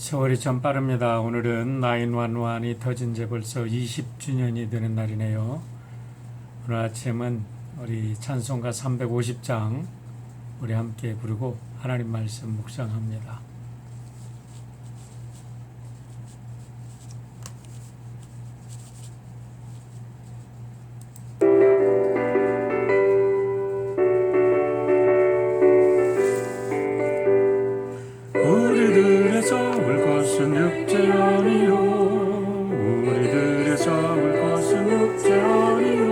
세월이 참 빠릅니다. 오늘은 911이 터진 지 벌써 20주년이 되는 날이네요. 오늘 아침은 우리 찬송가 350장 우리 함께 부르고 하나님 말씀 묵상합니다. 우리들에서 울 것은 육체아니요 우리들에서 울 것은 육체아니요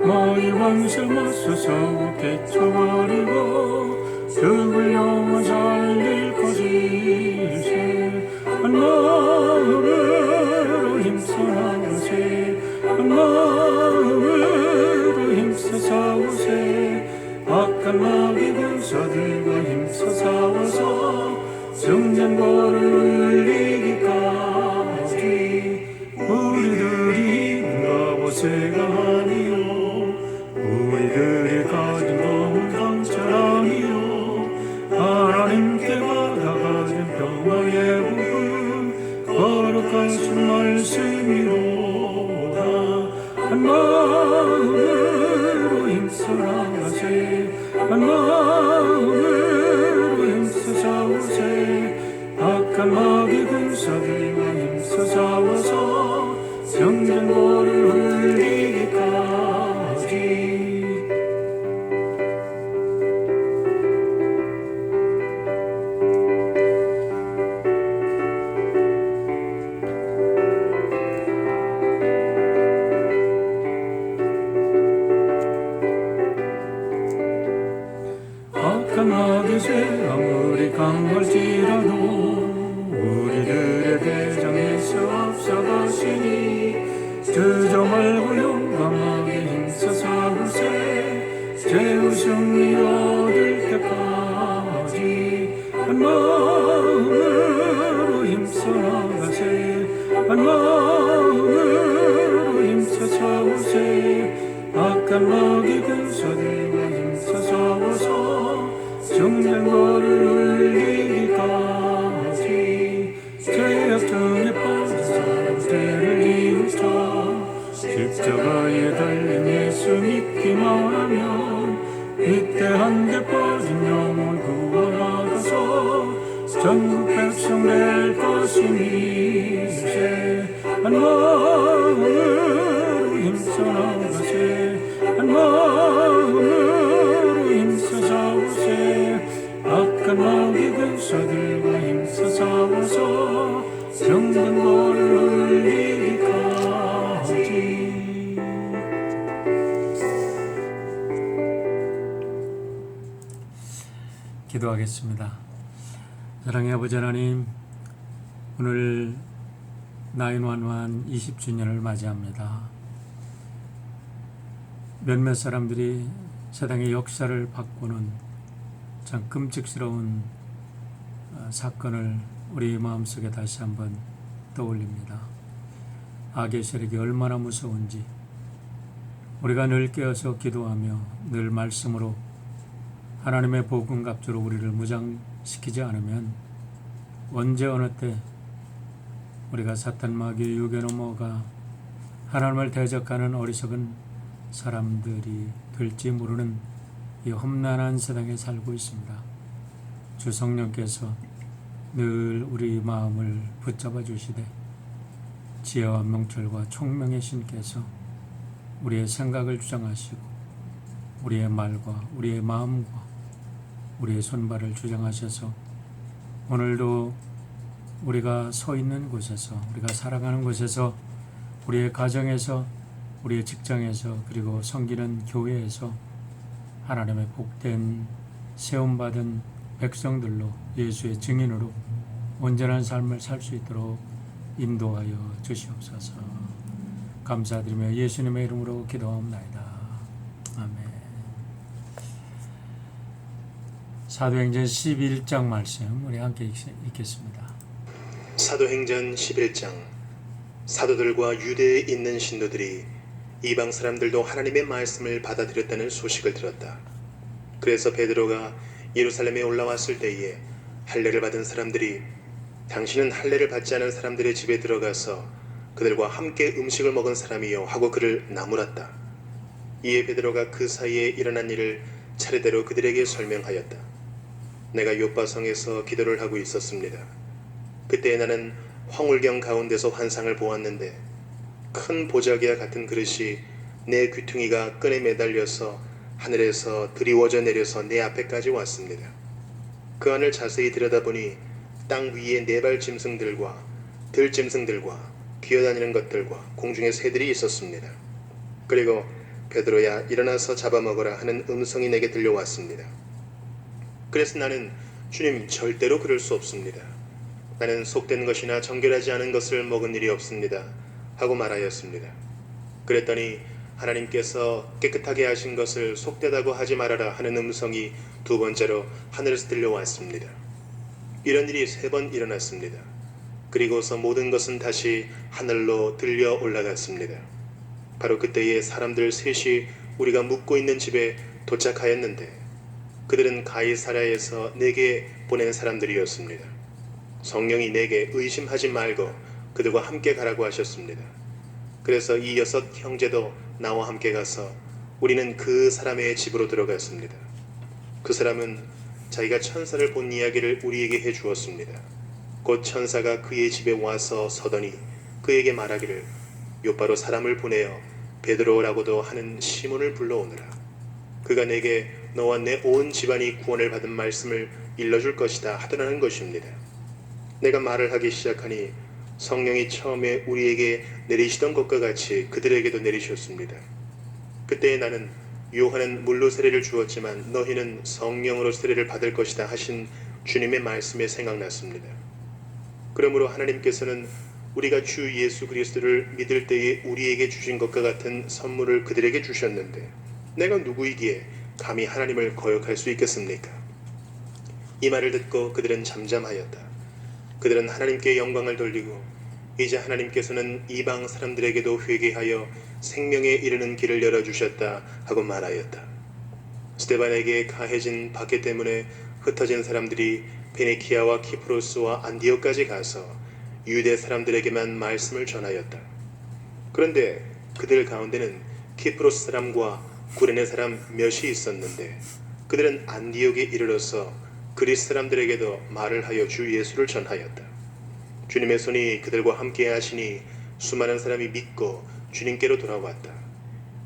너희 왕실 맞서서 깨쳐버리고 죽을 영혼 살릴 것이세 한 마음으로 힘써 나가세 한 마음으로 힘써 싸우세 악한 마귀 군사들과 힘써 싸워서 승전거를 울리기까지 우리들이 문가보세가 아니요 우리들이 가진 검은 강철아니요 하나님께 받아가진 평화의 복음 거룩하신 말씀이로다 한 마음으로 힘써 나가세 한 마음으로 힘써 싸우세 악한 마귀 군사들과 힘써 싸워서 성전거를 울리기까지 악한 마귀 쇠 아무리 강할지라도 우리들의 대장 예수 앞서가시니 주저 말고 용감하게 힘써 싸우세 제우 승리 얻을 때까지 한 마음으로 힘써 나가세 한 마음으로 힘써 싸우세 악한 마귀 군사들과 힘써 싸워서 정전거를 울리기까지 죄악 중에 빠진 사람들을 이웃쳐 십자가에 달린 예수 믿기만 하면 위대한 데 빠진 영혼 구원받아서 전국 백성 될 것이니세 한 마음으로 힘써 나가세 한 마음으로 힘써 싸우세 악한 마귀 군사들과 힘써 싸워서 정전거를 울리기까지 기도하겠습니다. 사랑의 아버지 하나님, 오늘 911 20주년을 맞이합니다. 몇몇 사람들이 세상의 역사를 바꾸는 참 끔찍스러운 사건을 우리 마음속에 다시 한번 떠올립니다. 악의 세력이 얼마나 무서운지 우리가 늘 깨어서 기도하며 늘 말씀으로 하나님의 복음 갑주로 우리를 무장시키지 않으면 언제 어느 때 우리가 사탄 마귀의 유혹에 넘어가 하나님을 대적하는 어리석은 사람들이 될지 모르는 이 험난한 세상에 살고 있습니다. 주 성령께서 늘 우리 마음을 붙잡아 주시되 지혜와 명철과 총명의 신께서 우리의 생각을 주장하시고 우리의 말과 우리의 마음과 우리의 손발을 주장하셔서 오늘도 우리가 서 있는 곳에서 우리가 살아가는 곳에서 우리의 가정에서 우리의 직장에서 그리고 섬기는 교회에서 하나님의 복된 세움받은 백성들로 예수의 증인으로 온전한 삶을 살 수 있도록 인도하여 주시옵소서. 감사드리며 예수님의 이름으로 기도하옵나이다. 아멘. 사도행전 11장 말씀 우리 함께 읽겠습니다. 사도행전 11장. 사도들과 유대에 있는 신도들이 이방 사람들도 하나님의 말씀을 받아들였다는 소식을 들었다. 그래서 베드로가 예루살렘에 올라왔을 때에 할례를 받은 사람들이 당신은 할례를 받지 않은 사람들의 집에 들어가서 그들과 함께 음식을 먹은 사람이요 하고 그를 나무랐다. 이에 베드로가 그 사이에 일어난 일을 차례대로 그들에게 설명하였다. 내가 요바성에서 기도를 하고 있었습니다. 그때 나는 황홀경 가운데서 환상을 보았는데 큰 보자기와 같은 그릇이 내 귀퉁이가 끈에 매달려서 하늘에서 드리워져 내려서 내 앞에까지 왔습니다. 그 안을 자세히 들여다보니 땅 위에 네발 짐승들과 들짐승들과 기어다니는 것들과 공중의 새들이 있었습니다. 그리고 베드로야 일어나서 잡아먹으라 하는 음성이 내게 들려왔습니다. 그래서 나는 주님 절대로 그럴 수 없습니다. 나는 속된 것이나 정결하지 않은 것을 먹은 일이 없습니다. 하고 말하였습니다. 그랬더니 하나님께서 깨끗하게 하신 것을 속되다고 하지 말아라 하는 음성이 두 번째로 하늘에서 들려왔습니다. 이런 일이 3번 일어났습니다. 그리고서 모든 것은 다시 하늘로 들려 올라갔습니다. 바로 그때에 사람들 셋이 우리가 묵고 있는 집에 도착하였는데 그들은 가이사랴에서 내게 보낸 사람들이었습니다. 성령이 내게 의심하지 말고 그들과 함께 가라고 하셨습니다. 그래서 이 6 형제도 나와 함께 가서 우리는 그 사람의 집으로 들어갔습니다. 그 사람은 자기가 천사를 본 이야기를 우리에게 해 주었습니다. 곧 천사가 그의 집에 와서 서더니 그에게 말하기를 요바로 사람을 보내어 베드로라고도 하는 시몬을 불러오느라. 그가 내게 너와 내 온 집안이 구원을 받은 말씀을 일러줄 것이다 하더라는 것입니다. 내가 말을 하기 시작하니 성령이 처음에 우리에게 내리시던 것과 같이 그들에게도 내리셨습니다. 그때 나는 요한은 물로 세례를 주었지만 너희는 성령으로 세례를 받을 것이다 하신 주님의 말씀에 생각났습니다. 그러므로 하나님께서는 우리가 주 예수 그리스도를 믿을 때에 우리에게 주신 것과 같은 선물을 그들에게 주셨는데 내가 누구이기에 감히 하나님을 거역할 수 있겠습니까? 이 말을 듣고 그들은 잠잠하였다. 그들은 하나님께 영광을 돌리고 이제 하나님께서는 이방 사람들에게도 회개하여 생명에 이르는 길을 열어주셨다 하고 말하였다. 스데반에게 가해진 박해 때문에 흩어진 사람들이 베네키아와 키프로스와 안디옥까지 가서 유대 사람들에게만 말씀을 전하였다. 그런데 그들 가운데는 키프로스 사람과 구레네 사람 몇이 있었는데 그들은 안디옥에 이르러서 그리스 사람들에게도 말을 하여 주 예수를 전하였다. 주님의 손이 그들과 함께 하시니 수많은 사람이 믿고 주님께로 돌아왔다.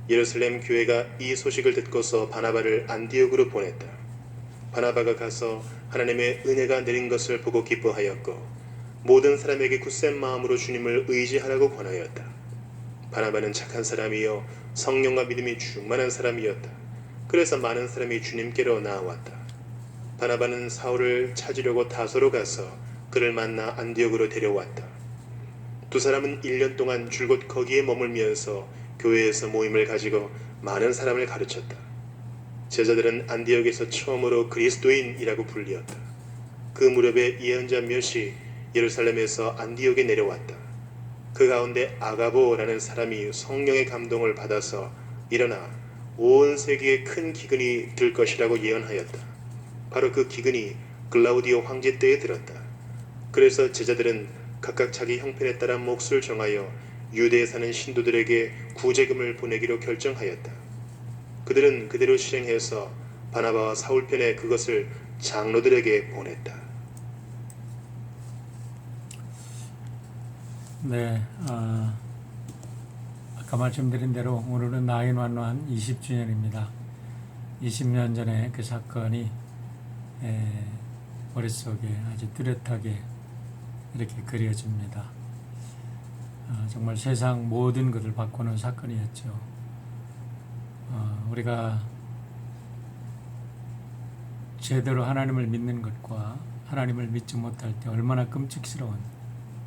예루살렘 교회가 이 소식을 듣고서 바나바를 안디옥으로 보냈다. 바나바가 가서 하나님의 은혜가 내린 것을 보고 기뻐하였고 모든 사람에게 굳센 마음으로 주님을 의지하라고 권하였다. 바나바는 착한 사람이요 성령과 믿음이 충만한 사람이었다. 그래서 많은 사람이 주님께로 나아왔다. 바나바는 사울을 찾으려고 다소로 가서 그를 만나 안디옥으로 데려왔다. 두 사람은 1년 동안 줄곧 거기에 머물면서 교회에서 모임을 가지고 많은 사람을 가르쳤다. 제자들은 안디옥에서 처음으로 그리스도인이라고 불리었다. 그 무렵에 예언자 몇이 예루살렘에서 안디옥에 내려왔다. 그 가운데 아가보라는 사람이 성령의 감동을 받아서 일어나 온 세계에 큰 기근이 들 것이라고 예언하였다. 바로 그 기근이 글라우디오 황제 때에 들었다. 그래서 제자들은 각각 자기 형편에 따라 몫을 정하여 유대에 사는 신도들에게 구제금을 보내기로 결정하였다. 그들은 그대로 실행해서 바나바와 사울 편에 그것을 장로들에게 보냈다. 네, 아까 말씀드린 대로 오늘은 나인완완 20주년입니다. 20년 전에 그 사건이 머릿속에 아주 뚜렷하게 이렇게 그려집니다. 정말 세상 모든 것을 바꾸는 사건이었죠. 우리가 제대로 하나님을 믿는 것과 하나님을 믿지 못할 때 얼마나 끔찍스러운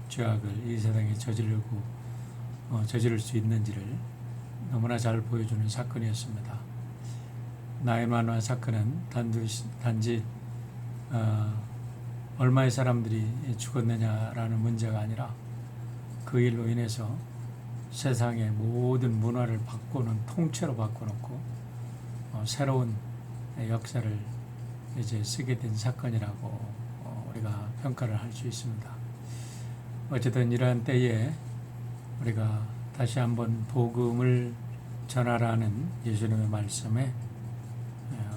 죄악을 이 세상에 저지를 수 있는지를 너무나 잘 보여주는 사건이었습니다. 나인완완 사건은 단지 얼마의 사람들이 죽었느냐라는 문제가 아니라 그 일로 인해서 세상의 모든 문화를 바꾸는 통째로 바꿔놓고 새로운 역사를 이제 쓰게 된 사건이라고 우리가 평가를 할 수 있습니다. 어쨌든 이러한 때에 우리가 다시 한번 복음을 전하라는 예수님의 말씀에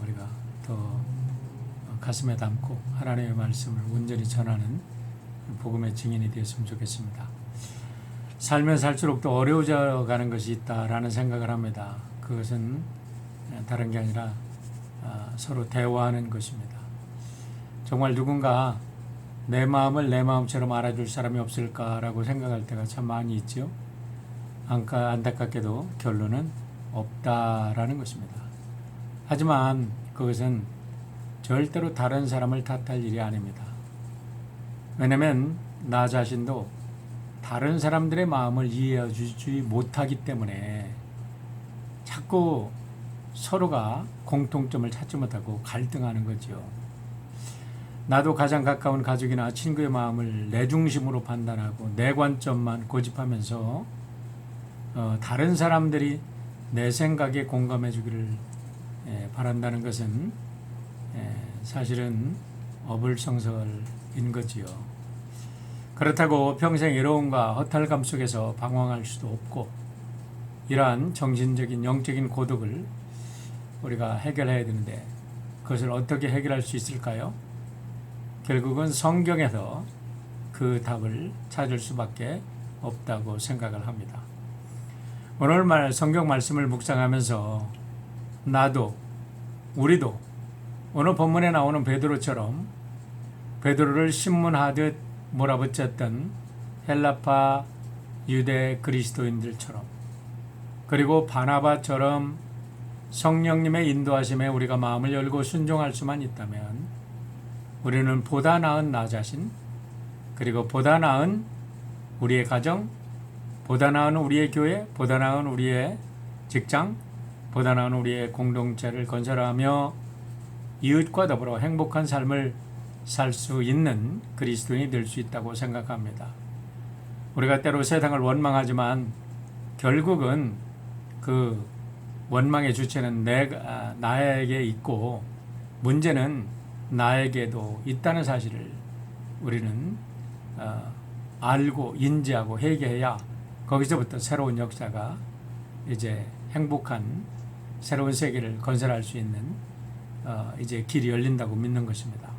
우리가 더 가슴에 담고 하나님의 말씀을 온전히 전하는 복음의 증인이 되었으면 좋겠습니다. 살면 살수록 더 어려워져 가는 것이 있다라는 생각을 합니다. 그것은 다른 게 아니라 서로 대화하는 것입니다. 정말 누군가 내 마음을 내 마음처럼 알아줄 사람이 없을까라고 생각할 때가 참 많이 있죠. 안타깝게도 결론은 없다라는 것입니다. 하지만 그것은 절대로 다른 사람을 탓할 일이 아닙니다. 왜냐하면 나 자신도 다른 사람들의 마음을 이해해 주지 못하기 때문에 자꾸 서로가 공통점을 찾지 못하고 갈등하는 거죠. 나도 가장 가까운 가족이나 친구의 마음을 내 중심으로 판단하고 내 관점만 고집하면서 다른 사람들이 내 생각에 공감해 주기를 바란다는 것은 사실은 어불성설인 거지요. 그렇다고 평생 외로움과 허탈감 속에서 방황할 수도 없고 이러한 정신적인 영적인 고독을 우리가 해결해야 되는데 그것을 어떻게 해결할 수 있을까요? 결국은 성경에서 그 답을 찾을 수밖에 없다고 생각을 합니다. 오늘 성경 말씀을 묵상하면서 나도 우리도 오늘 본문에 나오는 베드로처럼 베드로를 신문하듯 몰아붙였던 헬라파 유대 그리스도인들처럼 그리고 바나바처럼 성령님의 인도하심에 우리가 마음을 열고 순종할 수만 있다면 우리는 보다 나은 나 자신 그리고 보다 나은 우리의 가정 보다 나은 우리의 교회 보다 나은 우리의 직장 보다 나은 우리의 공동체를 건설하며 이웃과 더불어 행복한 삶을 살 수 있는 그리스도인이 될 수 있다고 생각합니다. 우리가 때로 세상을 원망하지만 결국은 그 원망의 주체는 나에게 있고 문제는 나에게도 있다는 사실을 우리는 알고 인지하고 회개해야 거기서부터 새로운 역사가 이제 행복한 새로운 세계를 건설할 수 있는 이제 길이 열린다고 믿는 것입니다.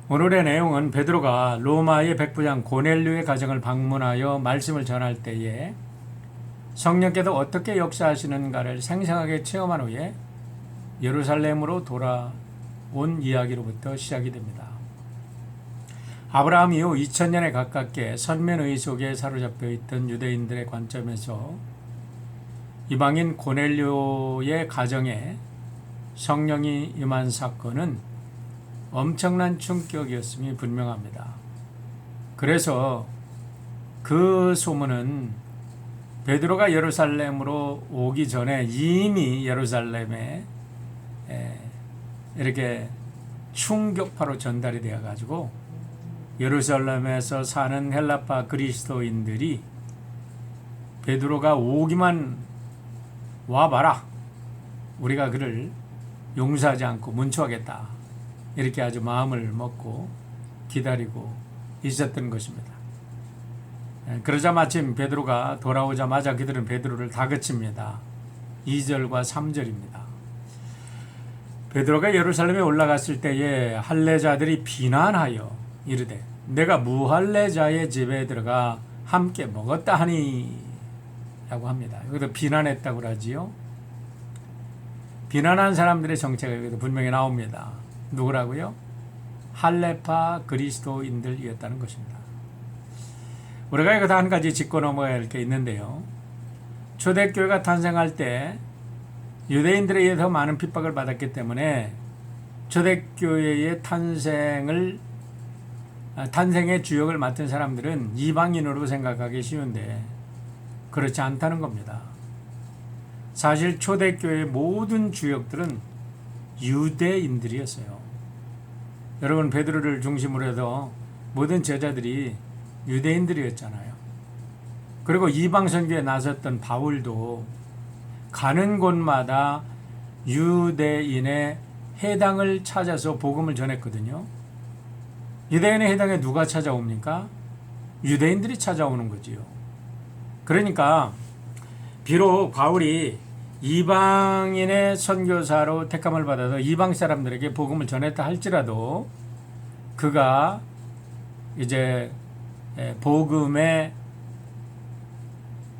오늘의 내용은 베드로가 로마의 백부장 고넬료의 가정을 방문하여 말씀을 전할 때에 성령께서 어떻게 역사하시는가를 생생하게 체험한 후에 예루살렘으로 돌아온 이야기로부터 시작이 됩니다. 아브라함 이후 2000년에 가깝게 선면의 속에 사로잡혀 있던 유대인들의 관점에서 이방인 고넬료의 가정에 성령이 임한 사건은 엄청난 충격이었음이 분명합니다. 그래서 그 소문은 베드로가 예루살렘으로 오기 전에 이미 예루살렘에 이렇게 충격파로 전달이 되어 가지고 예루살렘에서 사는 헬라파 그리스도인들이 베드로가 오기만 와봐라 우리가 그를 용서하지 않고 문초하겠다 이렇게 아주 마음을 먹고 기다리고 있었던 것입니다. 그러자 마침 베드로가 돌아오자마자 그들은 베드로를 다그칩니다. 2절과 3절입니다. 베드로가 예루살렘에 올라갔을 때에 할례자들이 비난하여 이르되 내가 무할례자의 집에 들어가 함께 먹었다 하니 라고 합니다. 여기도 비난했다고 하지요. 비난한 사람들의 정체가 여기도 분명히 나옵니다. 누구라고요? 할례파 그리스도인들이었다는 것입니다. 우리가 이거 한 가지 짚고 넘어야 할 게 있는데요. 초대교회가 탄생할 때 유대인들에 의해서 많은 핍박을 받았기 때문에 초대교회의 탄생의 주역을 맡은 사람들은 이방인으로 생각하기 쉬운데 그렇지 않다는 겁니다. 사실 초대교회의 모든 주역들은 유대인들이었어요. 여러분 베드로를 중심으로 해서 모든 제자들이 유대인들이었잖아요. 그리고 이방 선교에 나섰던 바울도 가는 곳마다 유대인의 해당을 찾아서 복음을 전했거든요. 유대인의 해당에 누가 찾아옵니까? 유대인들이 찾아오는 거지요. 그러니까 비록 바울이 이방인의 선교사로 택함을 받아서 이방 사람들에게 복음을 전했다 할지라도 그가 이제 복음의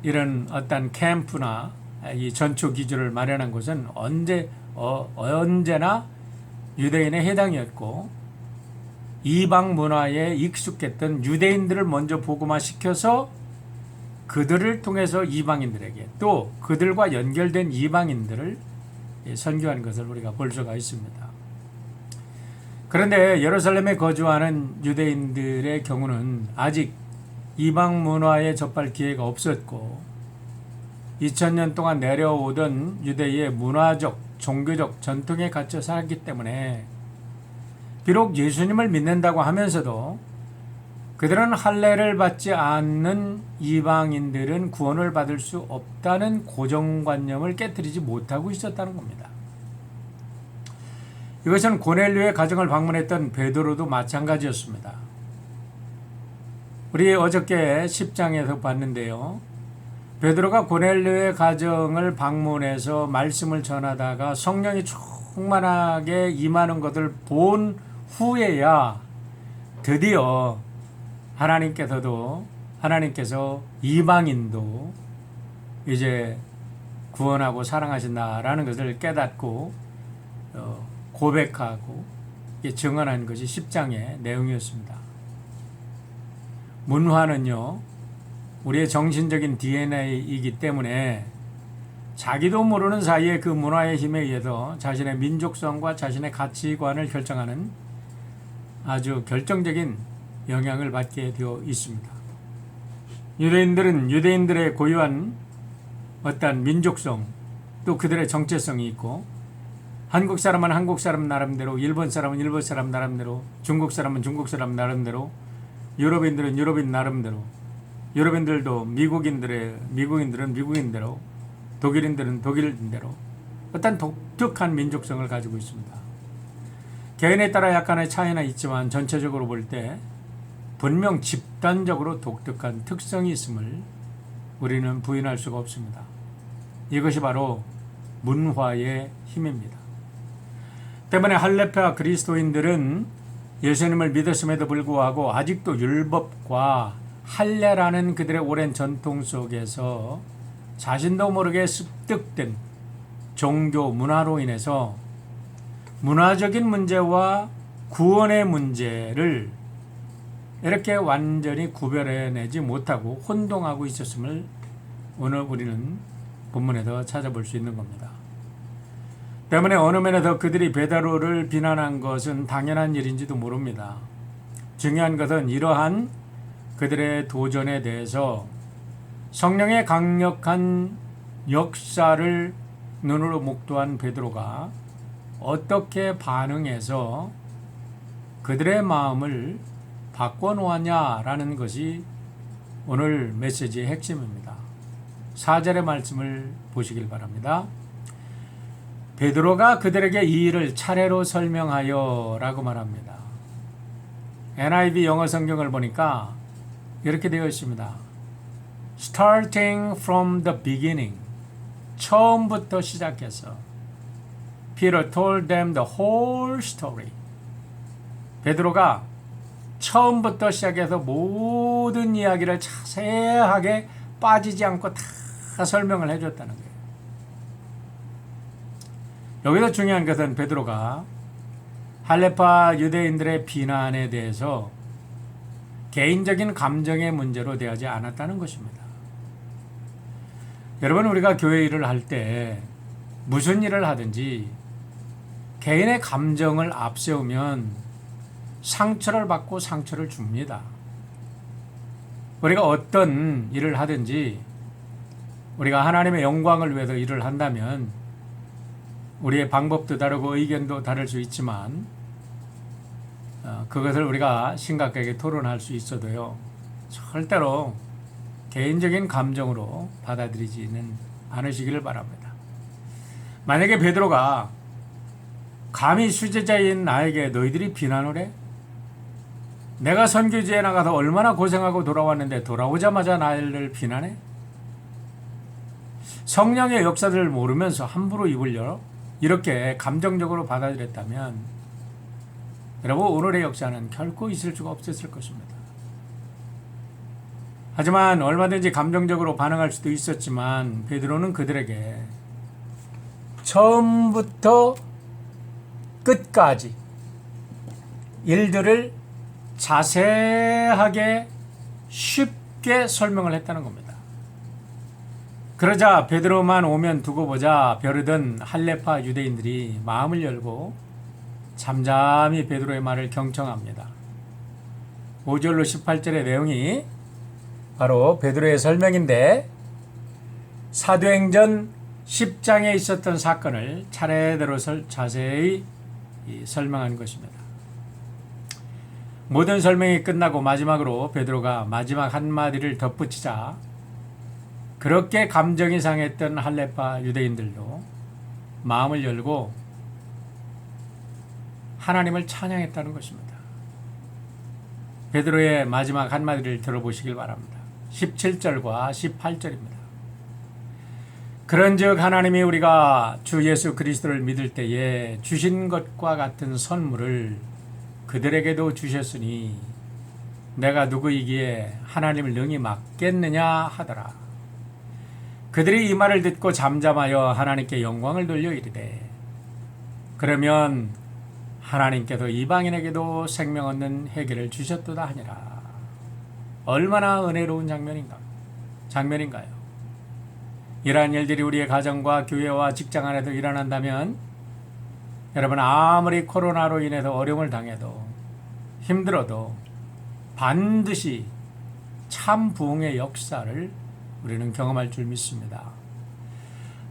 이런 어떤 캠프나 이 전초 기주를 마련한 곳은 언제나 유대인의 해당이었고, 이방 문화에 익숙했던 유대인들을 먼저 복음화시켜서 그들을 통해서 이방인들에게, 또 그들과 연결된 이방인들을 선교한 것을 우리가 볼 수가 있습니다. 그런데 예루살렘에 거주하는 유대인들의 경우는 아직 이방 문화에 접할 기회가 없었고, 2000년 동안 내려오던 유대의 문화적, 종교적 전통에 갇혀 살았기 때문에 비록 예수님을 믿는다고 하면서도 그들은 할례를 받지 않는 이방인들은 구원을 받을 수 없다는 고정관념을 깨뜨리지 못하고 있었다는 겁니다. 이것은 고넬료의 가정을 방문했던 베드로도 마찬가지였습니다. 우리 어저께 10장에서 봤는데요. 베드로가 고넬료의 가정을 방문해서 말씀을 전하다가 성령이 충만하게 임하는 것을 본 후에야 드디어 하나님께서 이방인도 이제 구원하고 사랑하신다라는 것을 깨닫고 고백하고 증언한 것이 10장의 내용이었습니다. 문화는요, 우리의 정신적인 DNA이기 때문에 자기도 모르는 사이에 그 문화의 힘에 의해서 자신의 민족성과 자신의 가치관을 결정하는 아주 결정적인 영향을 받게 되어 있습니다. 유대인들은 유대인들의 고유한 어떤 민족성, 또 그들의 정체성이 있고, 한국 사람은 한국 사람 나름대로, 일본 사람은 일본 사람 나름대로, 중국 사람은 중국 사람 나름대로, 유럽인들은 유럽인 나름대로, 유럽인들도 미국인들은 미국인대로, 독일인들은 독일인대로 어떤 독특한 민족성을 가지고 있습니다. 개인에 따라 약간의 차이는 있지만 전체적으로 볼 때 분명 집단적으로 독특한 특성이 있음을 우리는 부인할 수가 없습니다. 이것이 바로 문화의 힘입니다. 때문에 할례파 그리스도인들은 예수님을 믿었음에도 불구하고 아직도 율법과 할례라는 그들의 오랜 전통 속에서 자신도 모르게 습득된 종교 문화로 인해서 문화적인 문제와 구원의 문제를 이렇게 완전히 구별해내지 못하고 혼동하고 있었음을 오늘 우리는 본문에서 찾아볼 수 있는 겁니다. 때문에 어느 면에서 그들이 베드로를 비난한 것은 당연한 일인지도 모릅니다. 중요한 것은 이러한 그들의 도전에 대해서 성령의 강력한 역사를 눈으로 목도한 베드로가 어떻게 반응해서 그들의 마음을 바꿔놓았냐라는 것이 오늘 메시지의 핵심입니다. 4절의 말씀을 보시길 바랍니다. 베드로가 그들에게 이 일을 차례로 설명하여 라고 말합니다. NIV 영어 성경을 보니까 이렇게 되어 있습니다. Starting from the beginning, 처음부터 시작해서 Peter told them the whole story. 베드로가 처음부터 시작해서 모든 이야기를 자세하게 빠지지 않고 다 설명을 해줬다는 거예요. 여기서 중요한 것은 베드로가 할례파 유대인들의 비난에 대해서 개인적인 감정의 문제로 대하지 않았다는 것입니다. 여러분, 우리가 교회 일을 할 때 무슨 일을 하든지 개인의 감정을 앞세우면 상처를 받고 상처를 줍니다. 우리가 어떤 일을 하든지 우리가 하나님의 영광을 위해서 일을 한다면 우리의 방법도 다르고 의견도 다를 수 있지만 그것을 우리가 심각하게 토론할 수 있어도요, 절대로 개인적인 감정으로 받아들이지는 않으시기를 바랍니다. 만약에 베드로가 감히 수제자인 나에게 너희들이 비난을 해? 내가 선교지에 나가서 얼마나 고생하고 돌아왔는데 돌아오자마자 나를 비난해? 성령의 역사들을 모르면서 함부로 입을 열어 이렇게 감정적으로 받아들였다면 여러분 오늘의 역사는 결코 있을 수가 없었을 것입니다. 하지만 얼마든지 감정적으로 반응할 수도 있었지만 베드로는 그들에게 처음부터 끝까지 일들을 자세하게 쉽게 설명을 했다는 겁니다. 그러자 베드로만 오면 두고 보자 벼르던 할레파 유대인들이 마음을 열고 잠잠히 베드로의 말을 경청합니다. 5절로 18절의 내용이 바로 베드로의 설명인데 사도행전 10장에 있었던 사건을 차례대로 자세히 설명한 것입니다. 모든 설명이 끝나고 마지막으로 베드로가 마지막 한마디를 덧붙이자 그렇게 감정이 상했던 할레파 유대인들도 마음을 열고 하나님을 찬양했다는 것입니다. 베드로의 마지막 한마디를 들어보시길 바랍니다. 17절과 18절입니다. 그런즉 하나님이 우리가 주 예수 그리스도를 믿을 때에 주신 것과 같은 선물을 그들에게도 주셨으니 내가 누구이기에 하나님을 능히 막겠느냐 하더라. 그들이 이 말을 듣고 잠잠하여 하나님께 영광을 돌려 이르되 그러면 하나님께서 이방인에게도 생명 얻는 해결을 주셨도다 하니라. 얼마나 은혜로운 장면인가요? 이러한 일들이 우리의 가정과 교회와 직장 안에도 일어난다면 여러분 아무리 코로나로 인해서 어려움을 당해도 힘들어도 반드시 참 부흥의 역사를 우리는 경험할 줄 믿습니다.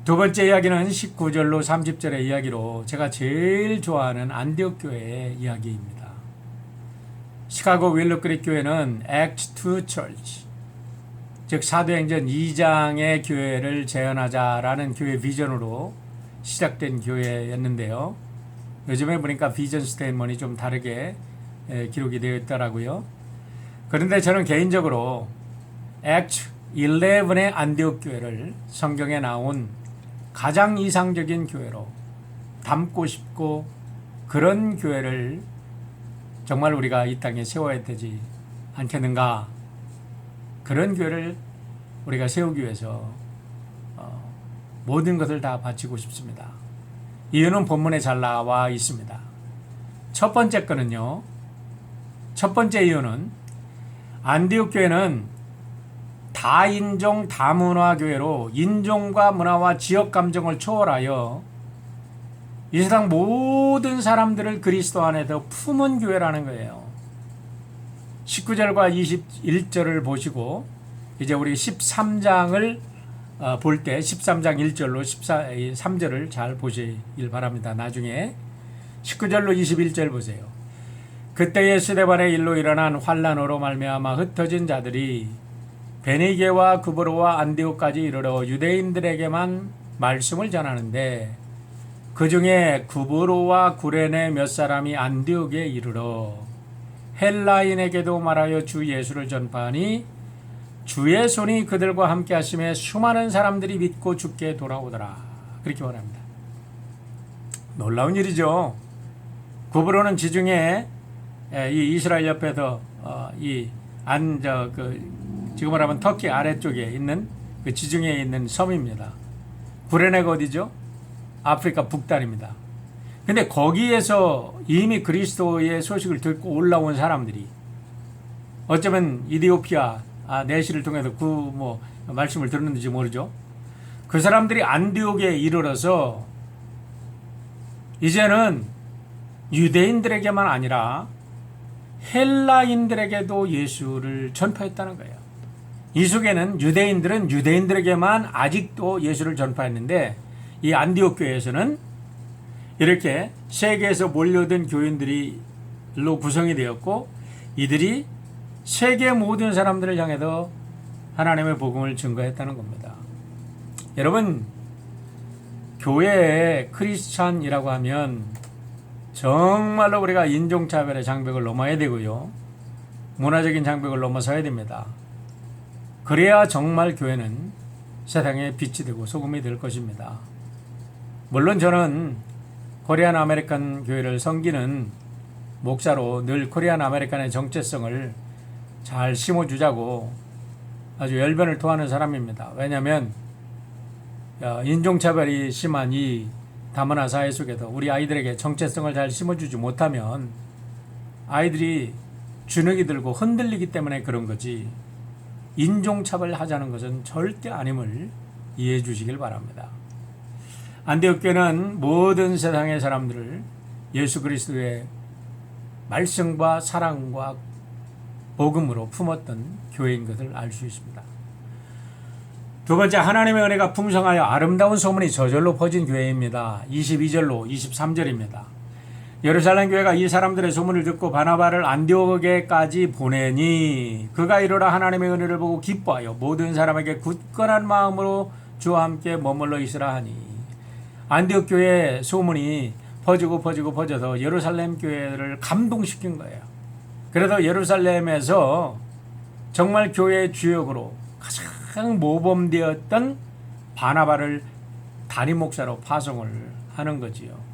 두 번째 이야기는 19절로 30절의 이야기로 제가 제일 좋아하는 안디옥 교회의 이야기입니다. 시카고 윌로크릭 교회는 Acts 2 Church, 즉 사도행전 2장의 교회를 재현하자라는 교회 비전으로 시작된 교회였는데요. 요즘에 보니까 비전 스테이트먼이 좀 다르게 기록이 되어 있더라고요. 그런데 저는 개인적으로 Acts 11의 안디옥 교회를 성경에 나온 가장 이상적인 교회로 담고 싶고 그런 교회를 정말 우리가 이 땅에 세워야 되지 않겠는가. 그런 교회를 우리가 세우기 위해서 모든 것을 다 바치고 싶습니다. 이유는 본문에 잘 나와 있습니다. 첫 번째 거는요. 첫 번째 이유는 안디옥 교회는 다인종 다문화 교회로 인종과 문화와 지역 감정을 초월하여 이 세상 모든 사람들을 그리스도 안에서 품은 교회라는 거예요. 19절과 21절을 보시고 이제 우리 13장을 볼 때 13장 1절로 13절을 잘 보시길 바랍니다. 나중에 19절로 21절 보세요. 그때의 스데반의 일로 일어난 환란으로 말미암아 흩어진 자들이 베니게와 구브로와 안디옥까지 이르러 유대인들에게만 말씀을 전하는데 그 중에 구브로와 구레네 몇 사람이 안디옥에 이르러 헬라인에게도 말하여 주 예수를 전파하니 주의 손이 그들과 함께 하심에 수많은 사람들이 믿고 주께 돌아오더라. 그렇게 말합니다. 놀라운 일이죠. 구브로는 지중해 이 이스라엘 옆에서 지금 말하면 터키 아래쪽에 있는 그 지중해에 있는 섬입니다. 구레네가 어디죠? 아프리카 북단입니다. 근데 거기에서 이미 그리스도의 소식을 듣고 올라온 사람들이 어쩌면 이디오피아 내시를 통해서 말씀을 들었는지 모르죠. 그 사람들이 안디옥에 이르러서 이제는 유대인들에게만 아니라 헬라인들에게도 예수를 전파했다는 거예요. 이 속에는 유대인들은 유대인들에게만 아직도 예수를 전파했는데 이 안디옥 교회에서는 이렇게 세계에서 몰려든 교인들로 구성이 되었고 이들이 세계 모든 사람들을 향해서 하나님의 복음을 증거했다는 겁니다. 여러분, 교회에 크리스찬이라고 하면 정말로 우리가 인종차별의 장벽을 넘어야 되고요. 문화적인 장벽을 넘어서야 됩니다. 그래야 정말 교회는 세상에 빛이 되고 소금이 될 것입니다. 물론 저는 코리안 아메리칸 교회를 섬기는 목사로 늘 코리안 아메리칸의 정체성을 잘 심어주자고 아주 열변을 토하는 사람입니다. 왜냐하면 인종차별이 심한 이 다문화 사회 속에서 우리 아이들에게 정체성을 잘 심어주지 못하면 아이들이 주눅이 들고 흔들리기 때문에 그런 거지, 인종차별 하자는 것은 절대 아님을 이해해 주시길 바랍니다. 안디옥 교회는 모든 세상의 사람들을 예수 그리스도의 말씀과 사랑과 복음으로 품었던 교회인 것을 알 수 있습니다. 두 번째, 하나님의 은혜가 풍성하여 아름다운 소문이 저절로 퍼진 교회입니다. 22절로 23절입니다. 예루살렘 교회가 이 사람들의 소문을 듣고 바나바를 안디옥에까지 보내니 그가 이르러 하나님의 은혜를 보고 기뻐하여 모든 사람에게 굳건한 마음으로 주와 함께 머물러 있으라 하니, 안디옥 교회의 소문이 퍼져서 예루살렘 교회를 감동시킨 거예요. 그래서 예루살렘에서 정말 교회의 주역으로 가장 모범되었던 바나바를 담임 목사로 파송을 하는 거지요.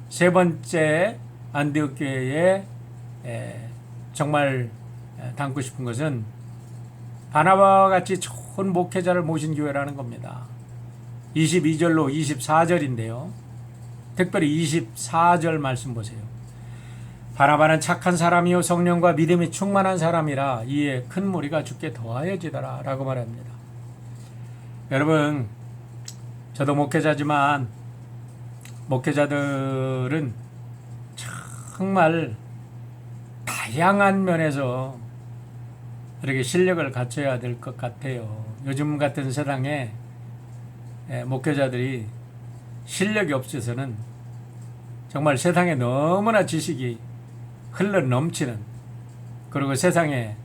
세 번째, 안디옥 교회에 정말 담고 싶은 것은 바나바와 같이 좋은 목회자를 모신 교회라는 겁니다. 22절로 24절인데요. 특별히 24절 말씀 보세요. 바나바는 착한 사람이요 성령과 믿음이 충만한 사람이라 이에 큰 무리가 주께 더하여지더라 라고 말합니다. 여러분, 저도 목회자지만 목회자들은 정말 다양한 면에서 이렇게 실력을 갖춰야 될 것 같아요. 요즘 같은 세상에 목회자들이 실력이 없어서는 정말 세상에 너무나 지식이 흘러 넘치는, 그리고 세상에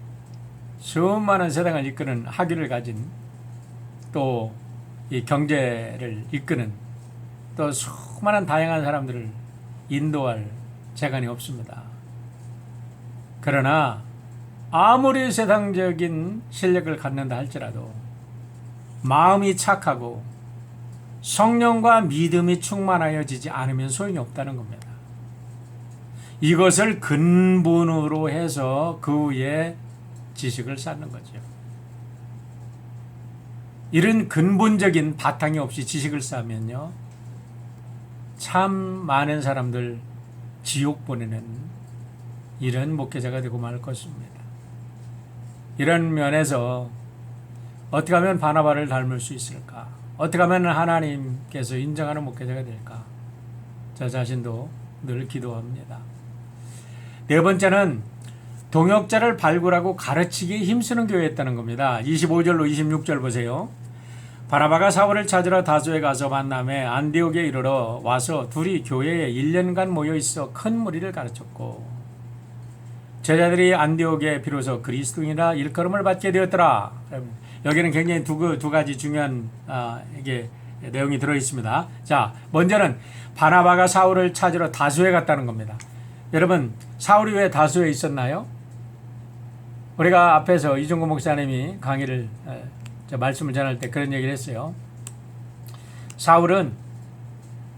수많은 세상을 이끄는 학위를 가진, 또 이 경제를 이끄는, 또 수많은 다양한 사람들을 인도할 재간이 없습니다. 그러나 아무리 세상적인 실력을 갖는다 할지라도 마음이 착하고 성령과 믿음이 충만하여지지 않으면 소용이 없다는 겁니다. 이것을 근본으로 해서 그 위에 지식을 쌓는 거죠. 이런 근본적인 바탕이 없이 지식을 쌓으면요, 참 많은 사람들 지옥 보내는 이런 목회자가 되고 말 것입니다. 이런 면에서 어떻게 하면 바나바를 닮을 수 있을까? 어떻게 하면 하나님께서 인정하는 목회자가 될까? 저 자신도 늘 기도합니다. 네 번째는 동역자를 발굴하고 가르치기에 힘쓰는 교회였다는 겁니다. 25절로 26절 보세요. 바나바가 사울을 찾으러 다소에 가서 만남에 안디옥에 이르러 와서 둘이 교회에 1년간 모여 있어 큰 무리를 가르쳤고, 제자들이 안디옥에 비로소 그리스도인이라 일컬음을 받게 되었더라. 여기는 굉장히 두 가지 중요한 이게 내용이 들어 있습니다. 자, 먼저는 바나바가 사울을 찾으러 다소에 갔다는 겁니다. 여러분, 사울이 왜 다소에 있었나요? 우리가 앞에서 이종구 목사님이 강의를 말씀을 전할 때 그런 얘기를 했어요. 사울은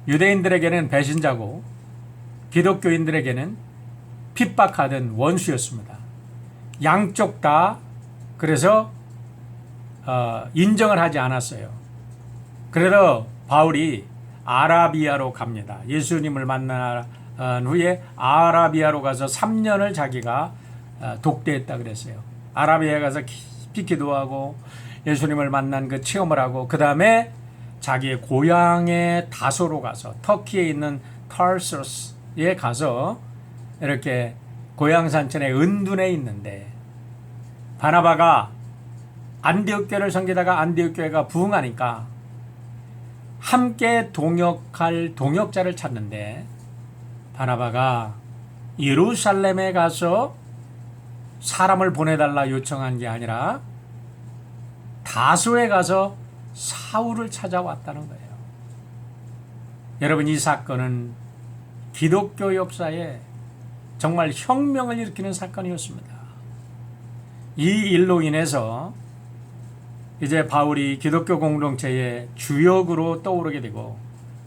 유대인들에게는 배신자고 기독교인들에게는 핍박하던 원수였습니다. 양쪽 다 그래서 인정을 하지 않았어요. 그래서 바울이 아라비아로 갑니다. 예수님을 만난 후에 아라비아로 가서 3년을 자기가 독대했다 그랬어요. 아라비아에 가서 깊이 기도하고 예수님을 만난 그 체험을 하고, 그 다음에 자기의 고향의 다소로 가서 터키에 있는 타르수스에 가서 이렇게 고향 산천의 은둔에 있는데, 바나바가 안디옥 교회를 섬기다가 안디옥 교회가 부흥하니까 함께 동역할 동역자를 찾는데, 바나바가 예루살렘에 가서 사람을 보내달라 요청한 게 아니라 다소에 가서 사울을 찾아왔다는 거예요. 여러분, 이 사건은 기독교 역사에 정말 혁명을 일으키는 사건이었습니다. 이 일로 인해서 이제 바울이 기독교 공동체의 주역으로 떠오르게 되고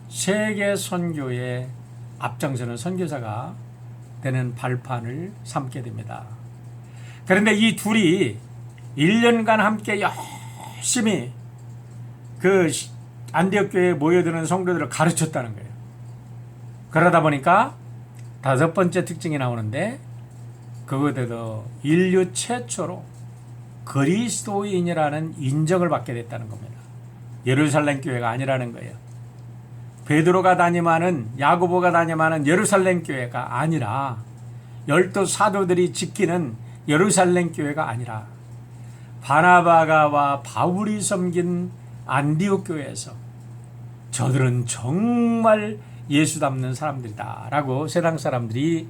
세계 선교의 앞장서는 선교사가 되는 발판을 삼게 됩니다. 그런데 이 둘이 1년간 함께 열심히 그 안디옥 교회에 모여드는 성도들을 가르쳤다는 거예요. 그러다 보니까 5번째 특징이 나오는데, 그것에도 인류 최초로 그리스도인이라는 인정을 받게 됐다는 겁니다. 예루살렘 교회가 아니라는 거예요. 베드로가 담임하는, 야고보가 담임하는 예루살렘 교회가 아니라, 12 사도들이 지키는 예루살렘 교회가 아니라, 바나바가와 바울이 섬긴 안디옥 교회에서 저들은 정말 예수 닮는 사람들이다 라고 세상 사람들이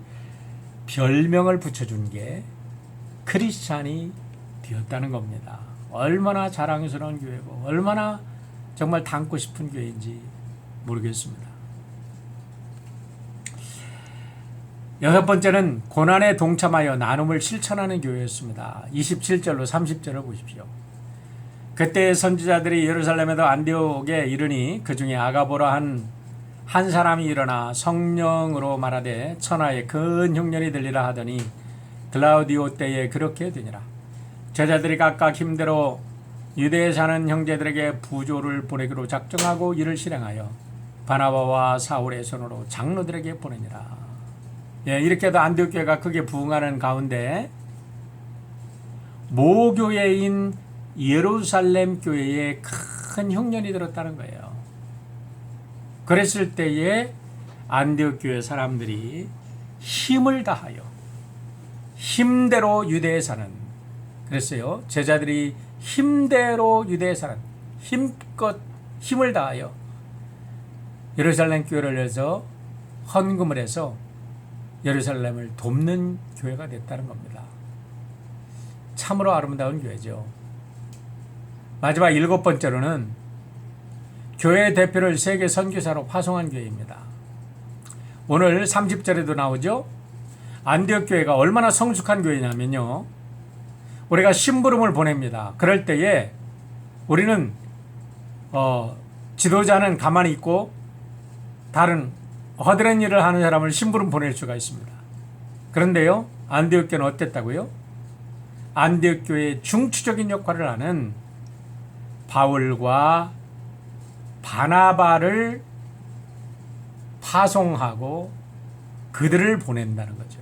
별명을 붙여준 게 크리스찬이 되었다는 겁니다. 얼마나 자랑스러운 교회고 얼마나 정말 닮고 싶은 교회인지 모르겠습니다. 6번째는 고난에 동참하여 나눔을 실천하는 교회였습니다. 27절로 30절을 보십시오. 그때 선지자들이 예루살렘에도 안디옥에 이르니 그 중에 아가보라 한 사람이 일어나 성령으로 말하되 천하에 큰 흉년이 들리라 하더니 글라우디오 때에 그렇게 되니라. 제자들이 각각 힘대로 유대에 사는 형제들에게 부조를 보내기로 작정하고 이를 실행하여 바나바와 사울의 손으로 장로들에게 보내니라. 이렇게도 안디옥 교회가 크게 부흥하는 가운데 모교회인 예루살렘 교회에 큰 흉년이 들었다는 거예요. 그랬을 때에 안디옥 교회 사람들이 힘을 다하여 힘대로 유대에 사는, 그랬어요. 제자들이 힘대로 유대에 사는, 힘껏 힘을 다하여 예루살렘 교회를 위해서 헌금을 해서 예루살렘을 돕는 교회가 됐다는 겁니다. 참으로 아름다운 교회죠. 마지막 7번째로는 교회 대표를 세계 선교사로 파송한 교회입니다. 오늘 30절에도 나오죠. 안디옥 교회가 얼마나 성숙한 교회냐면요, 우리가 심부름을 보냅니다. 그럴 때에 우리는 지도자는 가만히 있고 다른 허드렛 일을 하는 사람을 심부름 보낼 수가 있습니다. 그런데요, 안디옥 교회는 어땠다고요? 안디옥 교회의 중추적인 역할을 하는 바울과 바나바를 파송하고 그들을 보낸다는 거죠.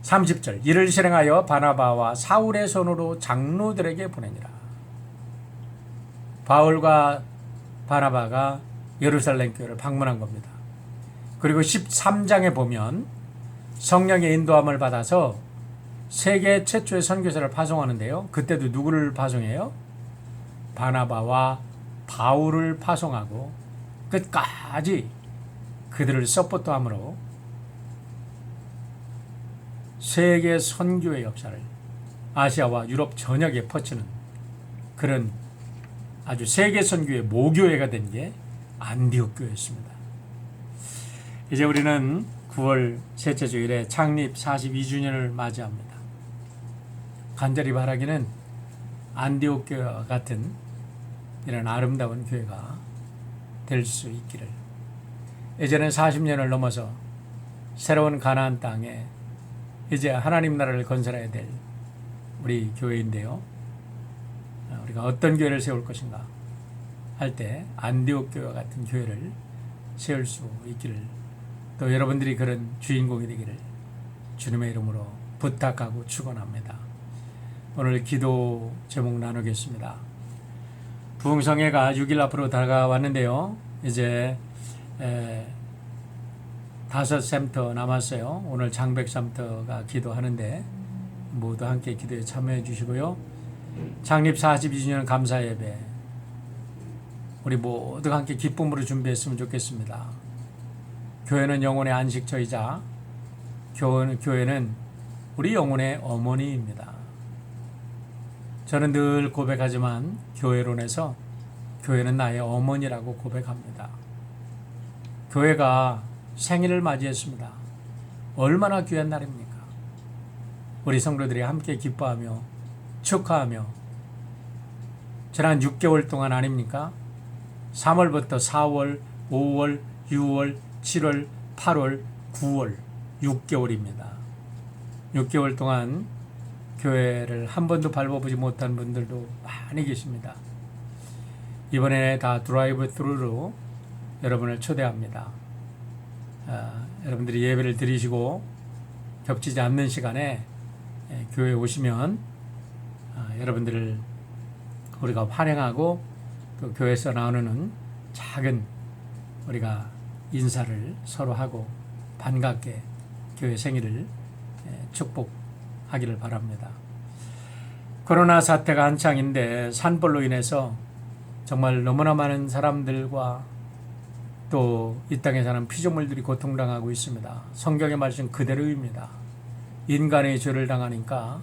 30절, 이를 실행하여 바나바와 사울의 손으로 장로들에게 보내니라. 바울과 바나바가 예루살렘 교회를 방문한 겁니다. 그리고 13장에 보면 성령의 인도함을 받아서 세계 최초의 선교사를 파송하는데요. 그때도 누구를 파송해요? 바나바와 바울을 파송하고 끝까지 그들을 서포트함으로 세계 선교의 역사를 아시아와 유럽 전역에 퍼치는 그런 아주 세계 선교의 모교회가 된 게 안디옥 교회였습니다. 이제 우리는 9월 셋째 주일에 창립 42주년을 맞이합니다. 간절히 바라기는 안디옥 교회와 같은 이런 아름다운 교회가 될 수 있기를. 이제는 40년을 넘어서 새로운 가나안 땅에 이제 하나님 나라를 건설해야 될 우리 교회인데요, 우리가 어떤 교회를 세울 것인가 할 때 안디옥 교회와 같은 교회를 세울 수 있기를, 또 여러분들이 그런 주인공이 되기를 주님의 이름으로 부탁하고 축원합니다. 오늘 기도 제목 나누겠습니다. 부흥성회가 6일 앞으로 다가왔는데요, 이제 5샘터 남았어요. 오늘 장백샘터가 기도하는데 모두 함께 기도에 참여해 주시고요. 창립 42주년 감사 예배 우리 모두 함께 기쁨으로 준비했으면 좋겠습니다. 교회는 영혼의 안식처이자 교회는 우리 영혼의 어머니입니다. 저는 늘 고백하지만 교회론에서 교회는 나의 어머니라고 고백합니다. 교회가 생일을 맞이했습니다. 얼마나 귀한 날입니까? 우리 성도들이 함께 기뻐하며 축하하며 지난 6개월 동안 아닙니까? 3월부터 4월, 5월, 6월, 7월, 8월, 9월 6개월입니다. 6개월 동안 교회를 한 번도 밟아보지 못한 분들도 많이 계십니다. 이번에 다 드라이브 스루로 여러분을 초대합니다. 여러분들이 예배를 드리시고 겹치지 않는 시간에 교회에 오시면 여러분들을 우리가 환영하고 또 교회에서 나누는 작은 우리가 인사를 서로 하고 반갑게 교회 생일을 축복하기를 바랍니다. 코로나 사태가 한창인데 산불로 인해서 정말 너무나 많은 사람들과 또 이 땅에 사는 피조물들이 고통당하고 있습니다. 성경의 말씀 그대로입니다. 인간의 죄를 당하니까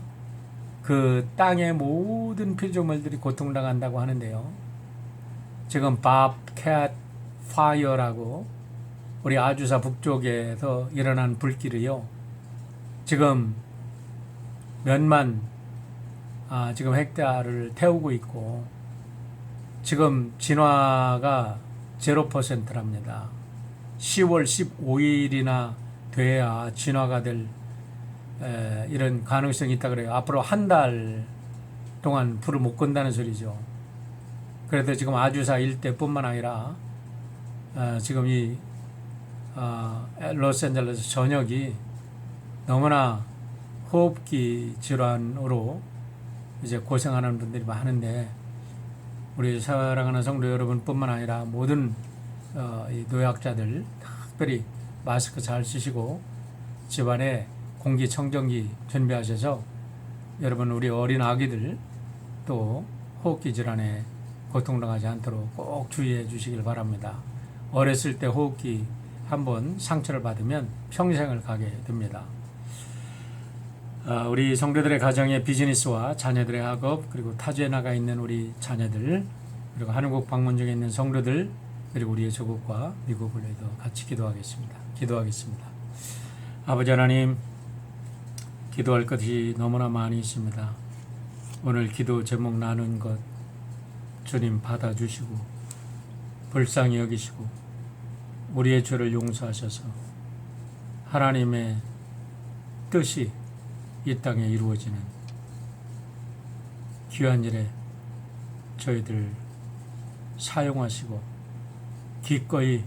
그 땅의 모든 피조물들이 고통당한다고 하는데요. 지금 밥캣 파이어라고 우리 아주사 북쪽에서 일어난 불길이요. 지금 몇만 지금 헥타르를 태우고 있고 지금 진화가 0%랍니다. 10월 15일이나 돼야 진화가 될 이런 가능성이 있다 그래요. 앞으로 한 달 동안 불을 못 끈다는 소리죠. 그래서 지금 아주사 일대뿐만 아니라 지금 이 로스앤젤레스 전역이 너무나 호흡기 질환으로 이제 고생하는 분들이 많은데 우리 사랑하는 성도 여러분뿐만 아니라 모든 이 노약자들 특별히 마스크 잘 쓰시고 집안에 공기청정기 준비하셔서 여러분 우리 어린 아기들 또 호흡기 질환에 고통당하지 않도록 꼭 주의해 주시길 바랍니다. 어렸을 때 호흡기 한번 상처를 받으면 평생을 가게 됩니다. 우리 성도들의 가정의 비즈니스와 자녀들의 학업 그리고 타지에 나가 있는 우리 자녀들 그리고 한국 방문 중에 있는 성도들 그리고 우리의 조국과 미국을 위해서 같이 기도하겠습니다. 아버지 하나님, 기도할 것이 너무나 많이 있습니다. 오늘 기도 제목 나눈 것 주님 받아주시고 불쌍히 여기시고 우리의 죄를 용서하셔서 하나님의 뜻이 이 땅에 이루어지는 귀한 일에 저희들 사용하시고 기꺼이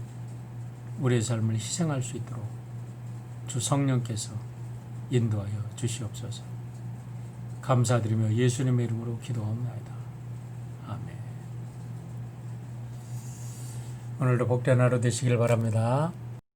우리의 삶을 희생할 수 있도록 주 성령께서 인도하여 주시옵소서. 감사드리며 예수님의 이름으로 기도합니다. 아멘. 오늘도 복된 하루 되시길 바랍니다.